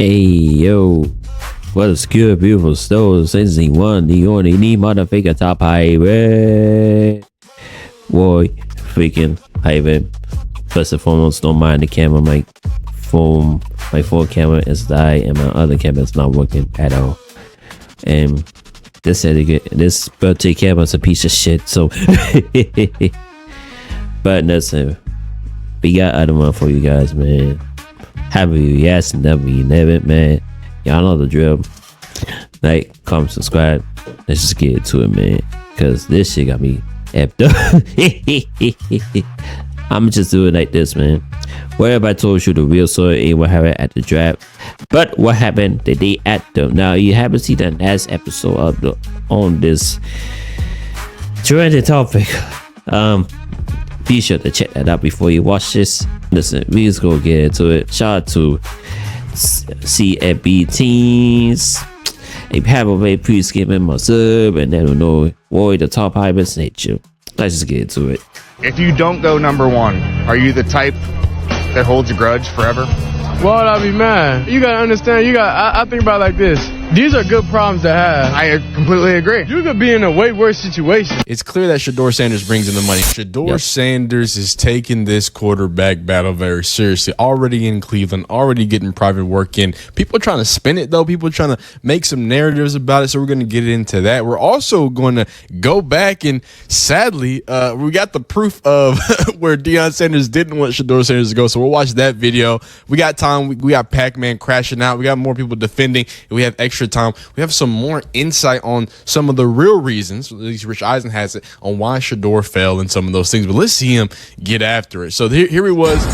Hey yo, what is good, beautiful souls? This is the one, the only, the motherfucker top pirate. Boy, freaking pirate. First and foremost, don't mind the camera. My phone camera is died, and my other camera is not working at all. And this birthday camera is a piece of shit. So, but listen, we got other one for you guys, man. Happy yes, never man. Y'all know the drill. Like, comment, subscribe. Let's just get into it, man. Cause this shit got me effed up. I'ma just do it like this, man. What if I told you the real story ain't what happened at the draft, but what happened the day after? Now you haven't seen the last episode on this trending topic. Be sure to check that out before you watch this. Listen, we just go get into it. Shout out to CFB teams. If you haven't made, please give him a sub and let him know why the top hyper sent you. Let's just get into it. If you don't go number one, are you the type that holds a grudge forever? Why would I be mad? You gotta understand, I think about it like this. These are good problems to have. I completely agree. You could be in a way worse situation. It's clear that Shedeur Sanders brings in the money. Shedeur Sanders is taking this quarterback battle very seriously. Already in Cleveland, already getting private work in. People are trying to spin it, though. People are trying to make some narratives about it, so we're going to get into that. We're also going to go back, and sadly, we got the proof of where Deion Sanders didn't want Shedeur Sanders to go, so we'll watch that video. We got time. We got Pac-Man crashing out. We got more people defending, and we have extra time. We have some more insight on some of the real reasons, at least Rich Eisen has it, on why Shedeur fell and some of those things. But let's see him get after it. So here he was.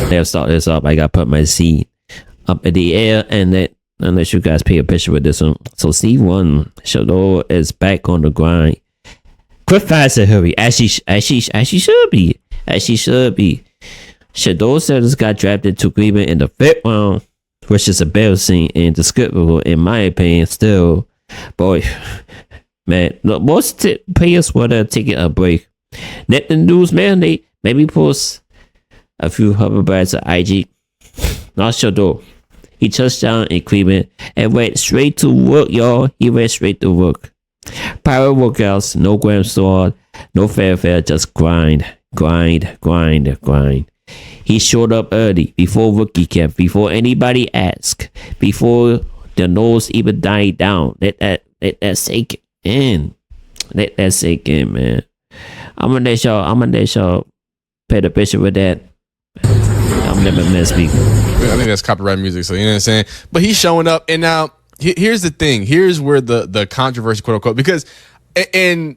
Let's start this up. I got to put my seat up in the air and let you guys pay a picture with this one. So C1, Shedeur is back on the grind. Quit fast and hurry. As she should be. Shedeur Sanders got drafted to Cleveland in the 5th round, which is embarrassing and despicable in my opinion. Still, boy, man, look, most players want to take a break. Let the news marinate. Maybe post a few hoverbirds at IG. Not Shedeur. He touched down in Cleveland and went straight to work, y'all. He went straight to work. Power workouts, no gram sword, no fanfare, just grind. He showed up early, before rookie camp, before anybody asked, before the nose even died down. Let that sink in. Let that sink in, man. I'm gonna let y'all pay the picture with that. I'm never gonna speak. I think that's copyright music, so you know what I'm saying? But he's showing up, and now here's the thing. Here's where the controversy, quote unquote, because and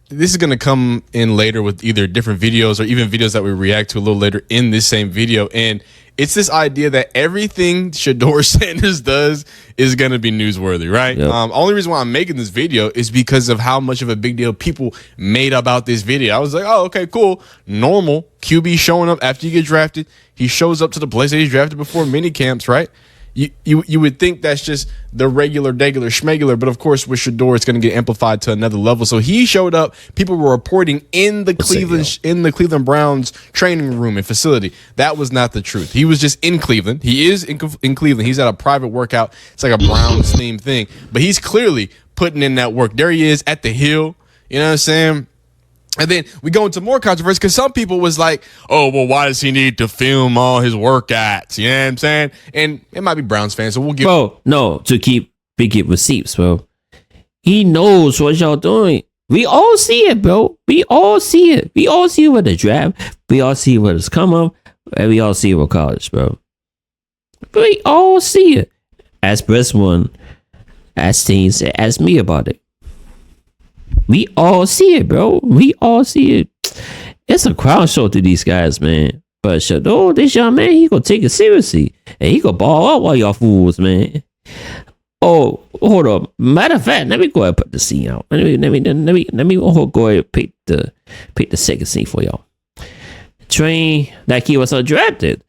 this is going to come in later with either different videos or even videos that we react to a little later in this same video. And it's this idea that everything Shedeur Sanders does is going to be newsworthy, right? Yep. Only reason why I'm making this video is because of how much of a big deal people made about this video. I was like, oh, okay, cool. Normal QB showing up after you get drafted. He shows up to the place that he's drafted before mini camps, right? You would think that's just the regular schmegular, but of course with Shedeur it's going to get amplified to another level. So he showed up. People were reporting in the Cleveland Browns training room and facility. That was not the truth. He was just in Cleveland. He is in Cleveland. He's at a private workout. It's like a Browns themed thing, but he's clearly putting in that work. There he is at the hill. You know what I'm saying? And then we go into more controversy because some people was like, oh, well, why does he need to film all his workouts? You know what I'm saying? And it might be Browns fans, so we'll give... Bro, no, to keep receipts, bro. He knows what y'all doing. We all see it, bro. We all see it. We all see it with the draft. We all see it with his come up. And we all see it with college, bro. We all see it. Ask Breast One. Ask Teens. Ask me about it. We all see it, bro. We all see it. It's a crowd show to these guys, man. But Shedeur, this young man, he gonna take it seriously. And he gonna ball out while y'all fools, man. Oh, hold up. Matter of fact, let me go ahead and put the scene out. Let me go ahead and pick the second scene for y'all. Train like he was undrafted.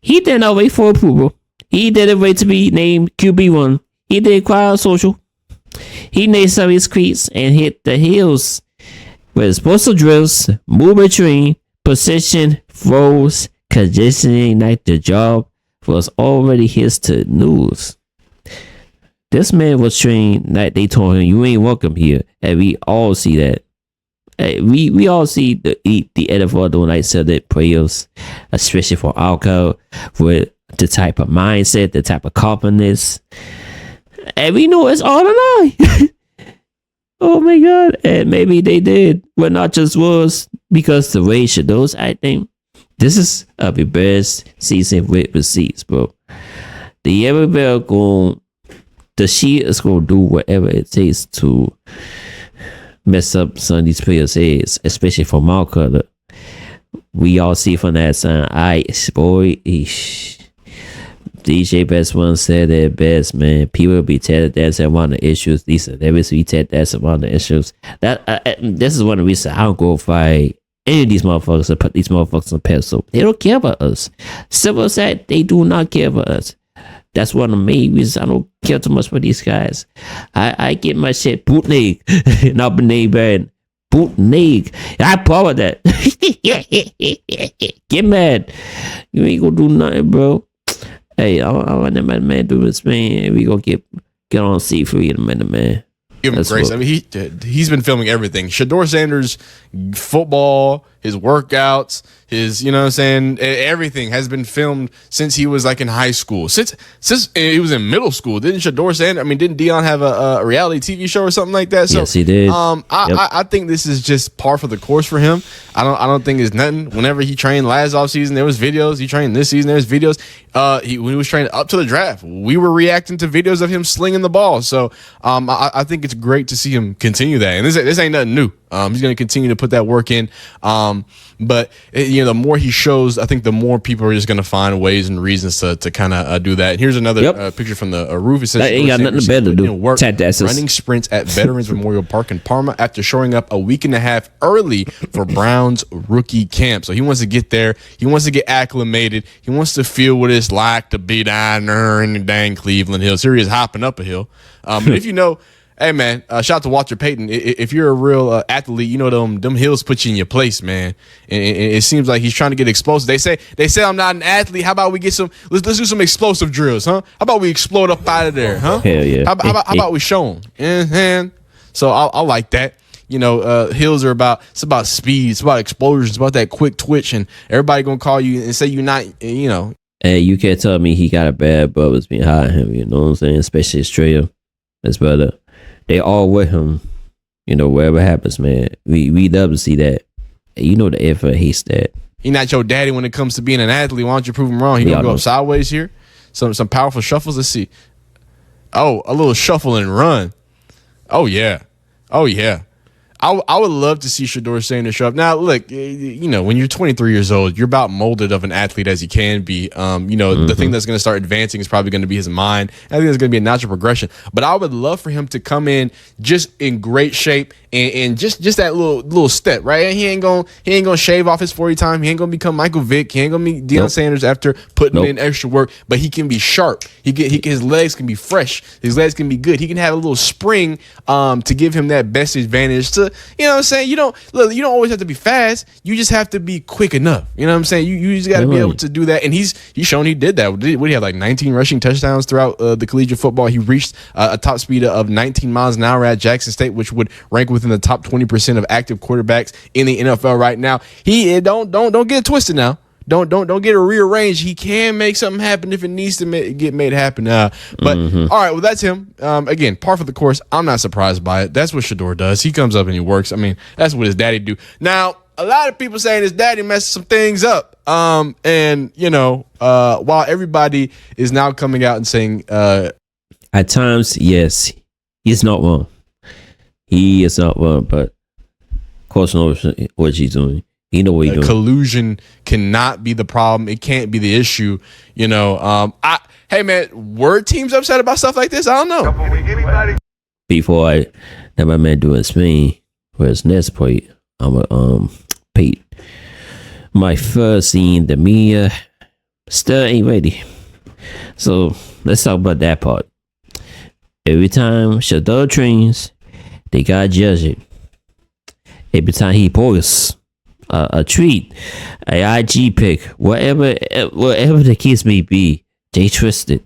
He did not wait for approval. He didn't wait to be named QB1. He did quiet on social. He named some of his cleats and hit the hills with postal drills, movement train, position, throws, conditioning like the job was already his to news. This man was trained like they told him, you ain't welcome here. And we all see that. We all see the NFL doing like certain prayers, especially for alcohol, with the type of mindset, the type of confidence. And we know it's all a lie. Oh my God. And maybe they did, but not just was because the way Shedeur acting. This is a best season with receipts, bro. The NFL the Sheet is going to do whatever it takes to mess up some of these players' heads, especially for Mel Kiper. We all see from that sign. DJ Best One said it best, man. People be telling that's one of the issues. These are never be telling that's one of the issues. This is one of the reasons I don't go fight any of these motherfuckers and put these motherfuckers on pedestal. They don't care about us. Civil said they do not care about us. That's one of the main reasons I don't care too much for these guys. I get my shit bootleg, not name bad. Bootleg. I power that. Get mad. You ain't gonna do nothing, bro. Hey, I want that man do this, man. We gonna get on C3 in a minute, man. Give him grace. I mean, he's been filming everything. Shedeur Sanders, football, his workouts, his, you know what I'm saying, everything has been filmed since he was like in high school. Since he was in middle school. Didn't Shedeur Sanders, didn't Deion have a reality TV show or something like that? So, yes, he did. I think this is just par for the course for him. I don't think it's nothing. Whenever he trained last offseason, there was videos. He trained this season, there's videos. When he was training up to the draft, we were reacting to videos of him slinging the ball. So I think it's great to see him continue that. And this ain't nothing new. He's going to continue to put that work in. But the more he shows, I think the more people are just going to find ways and reasons to kind of do that. And here's another picture from the roof. It says ain't got nothing better to do. Work running sprints at Veterans Memorial Park in Parma after showing up a week and a half early for Brown's rookie camp. So he wants to get there. He wants to get acclimated. He wants to feel what it's like to be down there in the dang Cleveland Hills. Here he is hopping up a hill. But if you know, hey man, shout out to Walter Payton. If you're a real athlete, you know them hills put you in your place, man. And it seems like he's trying to get explosive. They say I'm not an athlete. How about we get some? Let's do some explosive drills, huh? How about we explode up out of there, huh? Hell yeah. How about we show them? And so I like that. Hills are about speed, it's about explosions, it's about that quick twitch, and everybody gonna call you and say you're not, Hey, you can't tell me he got a bad brothers behind him, you know what I'm saying? Especially his trainer, his brother. They all with him, wherever happens, man. We love to see that. Hey, the effort hates that. He not your daddy when it comes to being an athlete. Why don't you prove him wrong? He gonna go up sideways here. Some powerful shuffles. Let's see. Oh, a little shuffle and run. Oh yeah. I would love to see Shedeur Sanders show up. Now, look, when you're 23 years old, you're about molded of an athlete as you can be. The thing that's going to start advancing is probably going to be his mind. I think there's going to be a natural progression. But I would love for him to come in just in great shape and just that little step, right? He ain't gonna shave off his 40 time. He ain't gonna become Michael Vick. He ain't gonna be Deion Sanders after putting in extra work. But he can be sharp. His legs can be fresh. His legs can be good. He can have a little spring to give him that best advantage to. You know what I'm saying? You don't always have to be fast. You just have to be quick enough. You know what I'm saying? You just got to be able to do that. And he's shown he did that. What did he have, like 19 rushing touchdowns throughout the collegiate football? He reached a top speed of 19 miles an hour at Jackson State, which would rank within the top 20% of active quarterbacks in the NFL right now. He don't get it twisted now. Don't get it rearranged. He can make something happen if it needs to get made happen. But all right, well, that's him. Again, par for the course. I'm not surprised by it. That's what Shedeur does. He comes up and he works. That's what his daddy do. Now, a lot of people saying his daddy messed some things up. While everybody is now coming out and saying, at times, yes, he's not wrong. He is not wrong, but of course, knows what he's doing. You know what he's doing. Collusion cannot be the problem. It can't be the issue. Hey man, were teams upset about stuff like this? I don't know. Before I let my man do his thing for his next point, I'm a Pete. My first scene, the media still ain't ready. So let's talk about that part. Every time Shedeur trains, they gotta judge it. Every time he posts a tweet, a IG pic, whatever the case may be, They twisted.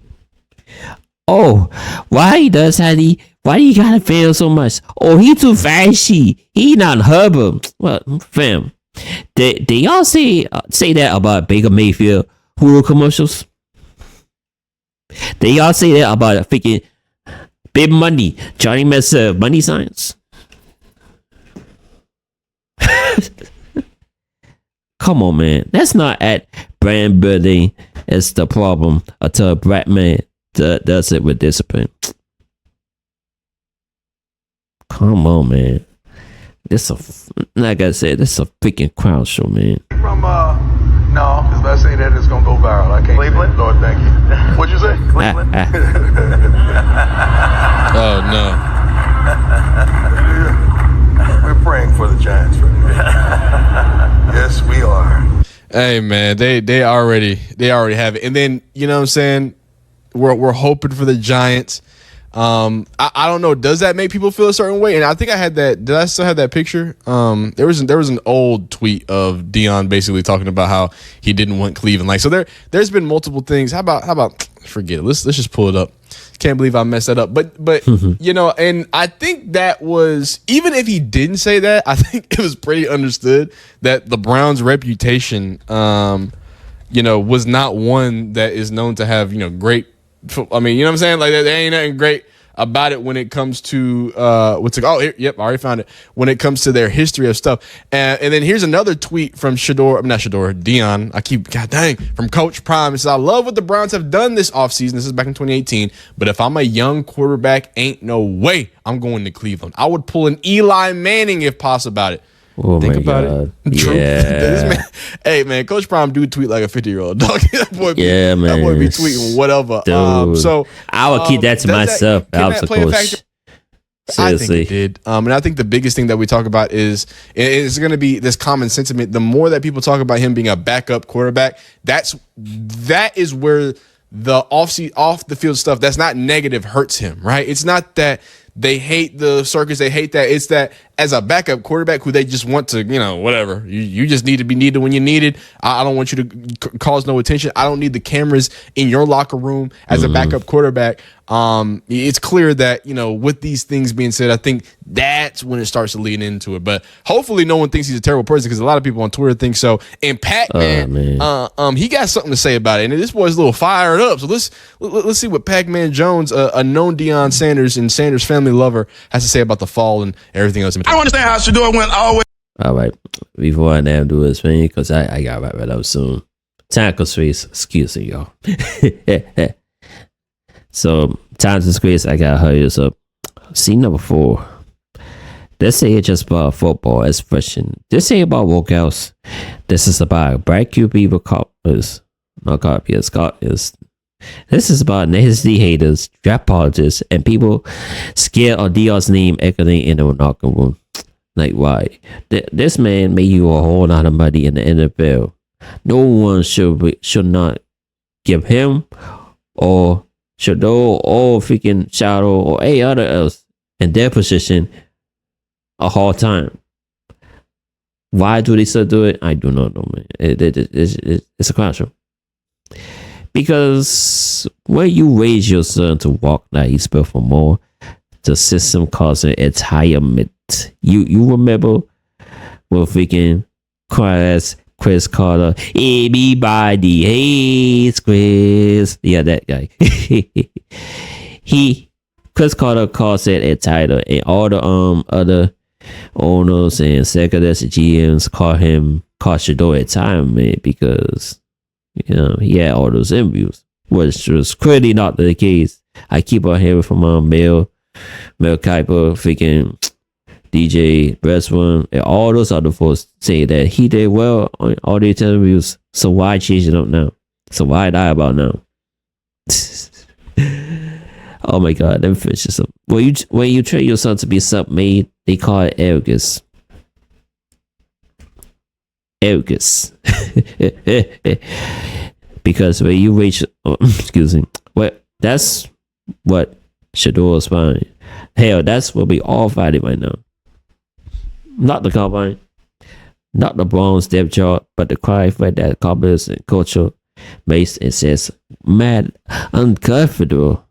Oh, why do you gotta fail so much? Oh, he too flashy. He not Herbert. Well, fam, they y'all say that about Baker Mayfield Hulu commercials? They y'all say that about freaking Big Money, Johnny Messer, money signs? Come on, man. That's not at brand building. It's the problem until a black man does it with discipline. Come on, man. Like I said, this is a freaking crowd show, man. From no, because if I say that, it's gonna go viral. I can't. Cleveland, Lord, thank you. What'd you say? Cleveland. Oh no. We're praying for the Giants right now. Yes, we are. Hey man, they already have it. And then, you know what I'm saying? We're hoping for the Giants. I don't know. Does that make people feel a certain way? And I think I had that. Did I still have that picture? There was an old tweet of Deion basically talking about how he didn't want Cleveland. Like, so there's been multiple things. How about forget it? Let's just pull it up. Can't believe I messed that up. But you know, and I think that was, even if he didn't say that, I think it was pretty understood that the Browns' reputation, you know, was not one that is known to have, you know, great. I mean, you know what I'm saying? Like, there ain't nothing great about it when it comes to yep, I already found it. When it comes to their history of stuff. And then here's another tweet from Deion. From Coach Prime. It says, I love what the Browns have done this offseason. This is back in 2018. But if I'm a young quarterback, ain't no way I'm going to Cleveland. I would pull an Eli Manning if possible about it. Oh, think my about God. it. True. Yeah. Hey man, Coach Prime do tweet like a 50-year-old dog. That boy be tweeting whatever. So I would keep that to myself. That was a coach. I think it did. And I think the biggest thing that we talk about is going to be this common sentiment. The more that people talk about him being a backup quarterback, that is where the off the field stuff that's not negative hurts him, right? It's not that they hate the circus, they hate that. It's that as a backup quarterback who they just want to, you know, whatever. You just need to be needed when you're needed. I don't want you to cause no attention. I don't need the cameras in your locker room as a backup quarterback. It's clear that, you know, with these things being said, I think that's when it starts to lean into it. But hopefully no one thinks he's a terrible person, because a lot of people on Twitter think so. And Pac-Man, he got something to say about it. And this boy's a little fired up. So let's see what Pac-Man Jones, a known Deion Sanders and Sanders family lover, has to say about the fall and everything else. I don't understand how Shedeur went always. All right. Before I now do this thing, because I got right up soon. Tackle space. Excuse me, y'all. So, times and space, I got to hurry this up. Scene number 4. Let's say it's just about football expression. This ain't about workouts. This is about black QB with coppers. Not copiers, coppers. This is about nasty haters, draft politics, and people scared of Deion's name echoing in the locker room. Like, why? This man made you a whole lot of money in the NFL. No one should not give him or Shedeur or freaking Shadow or any other else in their position a hard time. Why do they still do it? I do not know, man. It's a question. Because when you raise your son to walk like he's built for more, the system calls it retirement. You remember when freaking Cris Carter, everybody hates Cris. Yeah, that guy. Cris Carter calls it a title, and all the other owners and executives and GMs call Shedeur retirement because, you know, he had all those interviews, which was clearly not the case. I keep on hearing from Mel Kiper, freaking DJ Breastone, and all those other folks say that he did well on all these interviews. So why change it up now? So why lie about now? Oh my God, let me finish this up. When you train your son to be self-made, they call it arrogance. Arrogance. Because when you reach, that's what Shedeur is finding. Hell, that's what we all fighting right now. Not the combine, not the Browns depth chart, but the cry for that confidence and culture Mace, it says, mad uncomfortable.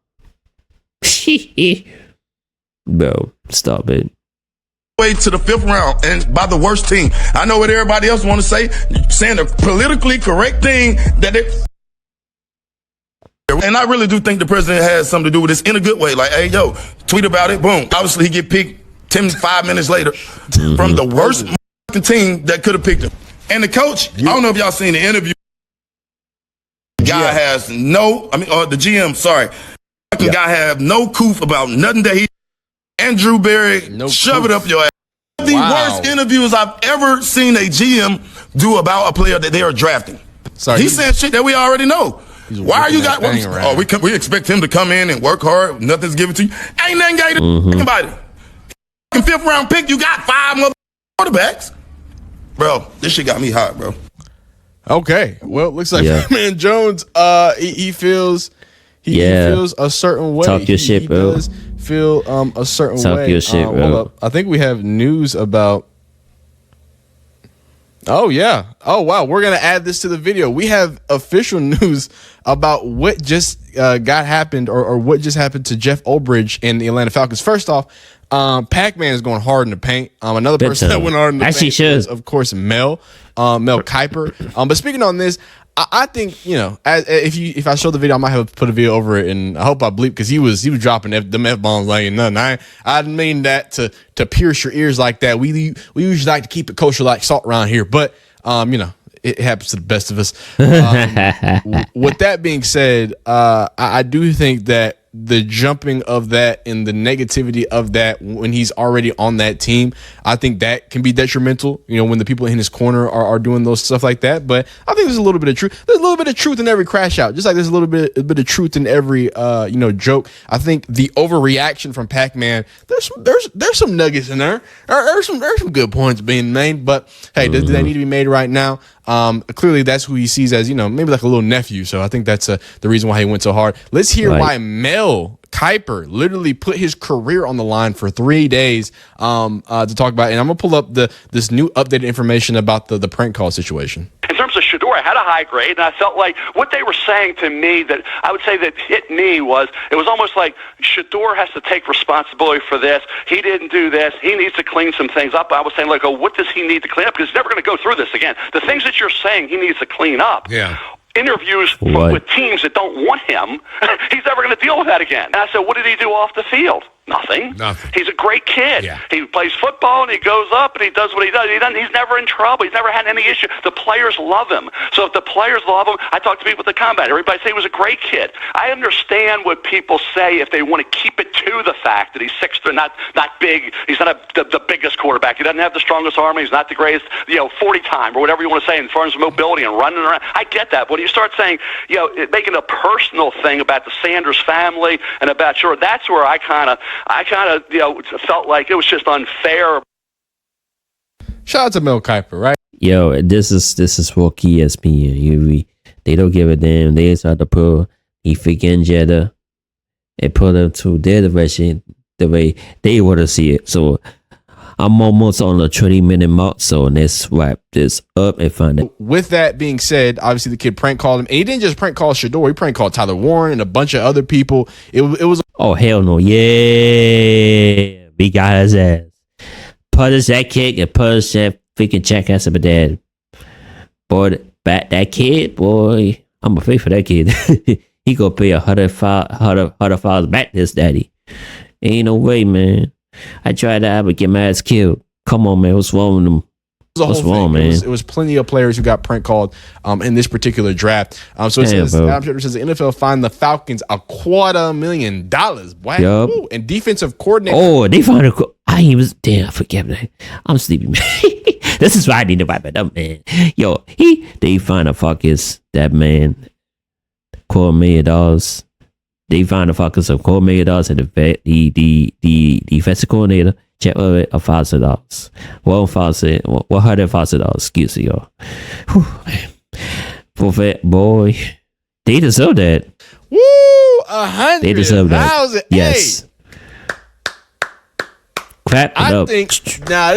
Bro, stop it. Way to the 5th round and by the worst team. I know what everybody else want to say, saying the politically correct thing that it. And I really do think the president has something to do with this in a good way. Like, hey, yo, tweet about it. Boom. Obviously, he get picked 5 minutes later from the worst team that could have picked him. And the coach, I don't know if y'all seen the interview. The guy has the GM, sorry. The guy have no coof about nothing that he. And Drew Berry, shove it up your ass. The worst interviews I've ever seen a GM do about a player that they are drafting. Sorry, he's saying shit that we already know. Why are you guys? We expect him to come in and work hard. Nothing's given to you. Ain't nothing got to anybody. 5th round pick. You got 5 mother quarterbacks, bro. This shit got me hot, bro. Okay, well, it looks like man Jones. He feels a certain way. Talk your shit, bro. Does feel a certain way. Talk your shit, bro. Hold up. I think we have news about. Oh yeah. Oh wow. We're gonna add this to the video. We have official news about what just happened or what just happened to Jeff Ulbrich and the Atlanta Falcons. First off, Pac-Man is going hard in the paint. Another person that went hard in the paint was, of course, Mel Kiper. But speaking on this, I think, if I show the video, I might have to put a video over it, and I hope I bleep because he was dropping them F-bombs like nothing. I didn't mean that to pierce your ears like that. We usually like to keep it kosher like salt around here, but it happens to the best of us. With that being said, I do think that the jumping of that and the negativity of that when he's already on that team, I think that can be detrimental, when the people in his corner are doing those stuff like that. But I think there's a little bit of truth. There's a little bit of truth in every crash out, just like there's a bit of truth in every joke. I think the overreaction from Pac-Man, there's some nuggets in there. There's some good points being made, but hey, do they need to be made right now? Clearly that's who he sees as, maybe like a little nephew. So I think that's the reason why he went so hard. Let's hear why Mel Kiper literally put his career on the line for 3 days to talk about it. And I'm going to pull up this new updated information about the prank call situation. In terms of Shedeur, I had a high grade, and I felt like what they were saying to me that I would say that hit me was, it was almost like Shedeur has to take responsibility for this. He didn't do this. He needs to clean some things up. I was saying, like, what does he need to clean up? Because he's never going to go through this again. The things that you're saying he needs to clean up. Yeah. Interviews with teams that don't want him, he's never going to deal with that again. And I said, what did he do off the field? Nothing. He's a great kid. Yeah. He plays football and he goes up and he does what he does. He's never in trouble. He's never had any issue. The players love him. So if the players love him, I talked to people at the combine. Everybody say he was a great kid. I understand what people say if they want to keep it to the fact that he's 6'3", not big. He's not the biggest quarterback. He doesn't have the strongest arm. He's not the greatest, 40 time or whatever you want to say in terms of mobility and running around. I get that. But when you start saying, making a personal thing about the Sanders family and about that's where I kind of felt like it was just unfair. Shout out to Mel Kiper, right? Yo, this is for ESPN. They don't give a damn. They start to pull the freaking Jetta and put them to their direction the way they want to see it. So I'm almost on the 20-minute mark, so let's wrap this up and find it. With that being said, obviously the kid prank called him. And he didn't just prank call Shedeur. He prank called Tyler Warren and a bunch of other people. It was. Oh, hell no. Yeah. We got his ass. Punish that kick and punish that freaking jackass of a dad. Boy, that kid, boy, I'm afraid for that kid. He gonna pay $100 back to his daddy. Ain't no way, man. I tried that, I would get my ass killed. Come on, man. What's wrong with them? What's wrong, man? It was plenty of players who got prank called in this particular draft. So it says the NFL fined the Falcons $250,000. Boy. Yep. And defensive coordinator. Oh, they fined a. I forget that. I'm sleepy, man. This is why I need to wipe it up, man. Yo, they fined the Falcons, that man, $250 million. They fined the Falcons $250 million and the defensive coordinator. Check over $1,000. $100,000. Excuse me, y'all. Whew, man. Forfeit, boy. They deserve that. Woo! $100,000. They deserve that. Yes. Clap it up. I think now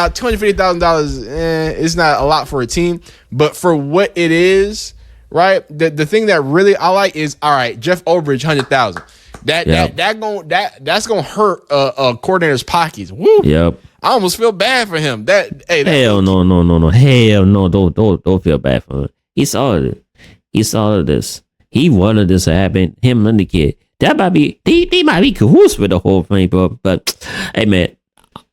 $250,000 is not a lot for a team, but for what it is, right? The thing that really I like is, all right, Jeff Overage, 100,000. That's gonna hurt a coordinator's pockets. Woo. Yep. I almost feel bad for him. Hell no. Hell no. Don't feel bad for him. He saw it. He saw this. He wanted this to happen. Him and the kid. That might be they might be cahoots with the whole thing, bro. But hey man,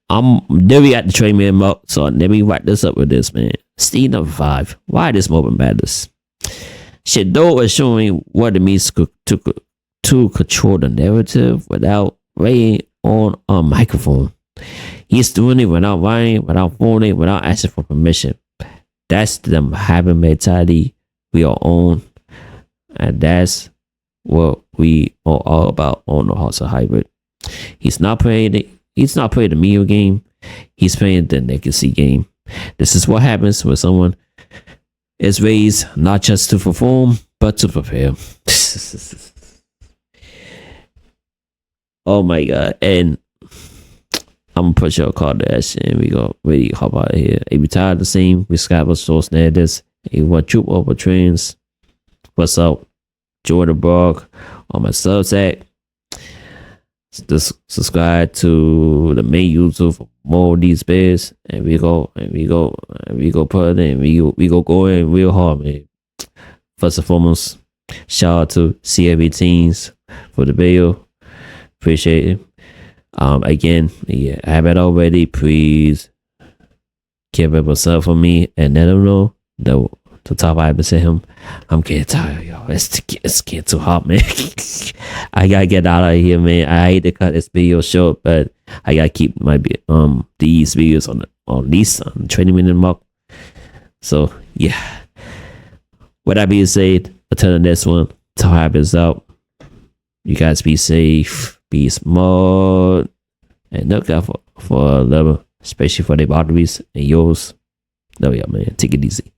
then we got the trade man up. So let me wrap this up with this, man. Steve number 5. Why this moment matters. Shedeur is showing what it means to control the narrative without waiting on a microphone. He's doing it without writing, without phoning, without asking for permission. That's the habit mentality we are on, and that's what we are all about on the Hustle Hybrid. He's not playing the meal game. He's playing the legacy game. This is what happens when someone is raised not just to perform, but to prepare. Oh my God. And I'm gonna put your call to that shit and we gonna really hop out of here. If you tired of the same, we Scott was source this. If you want troop over trains, what's up? Jordan Brog on my Substack. Just subscribe to the main YouTube for more of these bears, and we go put it in. We go in real hard, man. First and foremost, shout out to CFB teams for the video. Appreciate it. Again, yeah, I have it already. Please give it what's up for me and let them know the top 5% him. I'm getting tired, y'all. It's getting too hot, man. I gotta get out of here, man. I hate to cut this video short, but I gotta keep my these videos on at least on the 20-minute mark. So yeah. With that being said, until the next one, top happens out. You guys be safe, be smart, and look out for a level, especially for their boundaries and yours. No, yeah, man. Take it easy.